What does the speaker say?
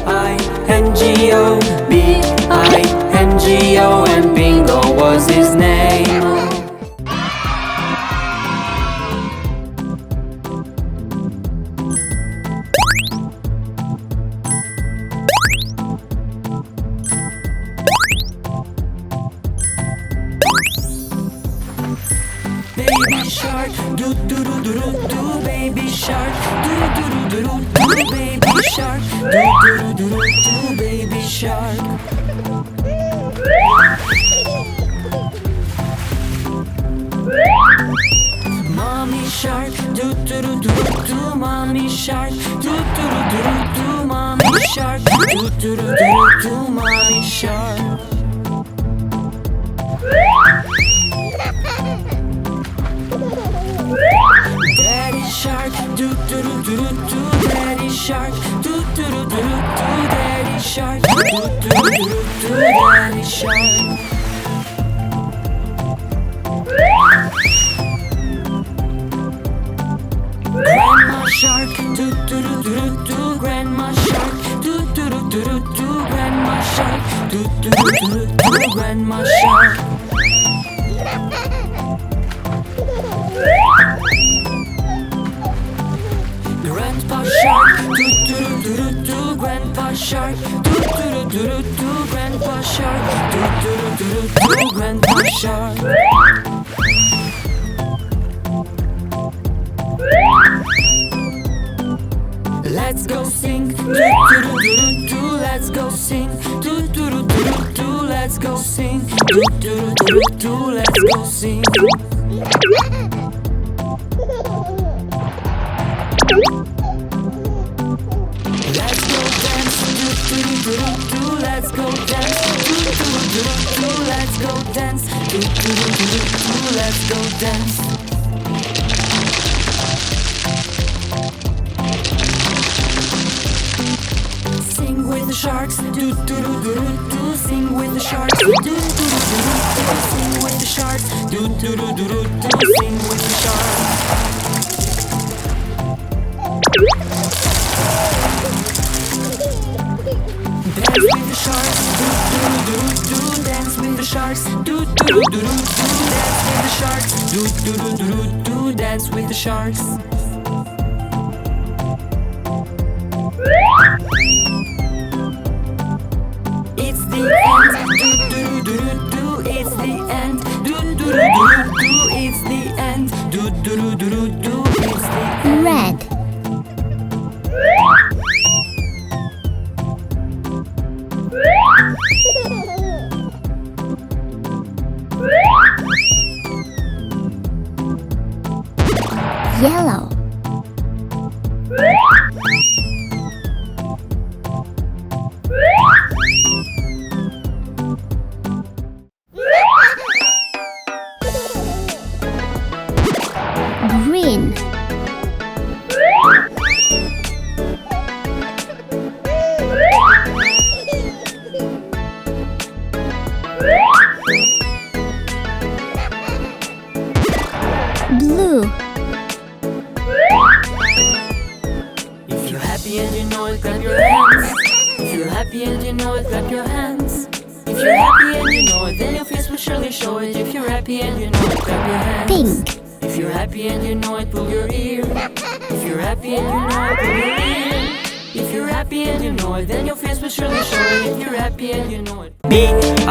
B-I-N-G-O, B-I-N-G-O, and Bingo was his name. Baby shark, do do do do do do. Baby shark, do do do do do do. Baby shark, do do do do do. Baby shark. Mommy shark, do do do do do. Mommy shark, do do do do do. Mommy shark, do do do do do. Mommy shark. Daddy shark, do do do do do. Daddy shark, do do do do do. Daddy shark, do do do do do. Daddy shark. Grandma shark, do do do do do. Grandma shark, do do do do do. Grandma shark, do do do do do. Grandma shark. Grandpa shark, do do do do do. Grandpa shark, do do do do do. Grandpa shark, do do do do do. Grandpa shark. Let's go sing, do do do do do. Let's go sing, do do do do do. Let's go sing, do do do do. Let's go sing. Let's go dance, do do do do. Let's go dance, do do do do. Let's go dance, do do do do. Let's go dance. Sing with the sharks, do do do do do. Sing with the sharks, do do do do do. Sing with the sharks, do do do do do. Sing with the sharks. Dance with the sharks, do do do do. Dance with the sharks, do do do do do. Dance with the sharks, do do do do do. Dance with the sharks. It's the end, do do do do do. It's the end, do do do do do. It's the end, do do do do do. It's the end. Red. Yellow. Green. Blue. If you're happy and you know it, clap your hands. If you're happy and you know it, clap your hands. If you're happy and you know it, then your face will surely show it. If you're happy and you know it, clap your hands. Pink. If you're happy and you know it, pull your ear. If you're happy and you know it, pull your ear. If you're happy and you know it, then your face will surely show it. If you're happy and you know it. B-I-N-G-O,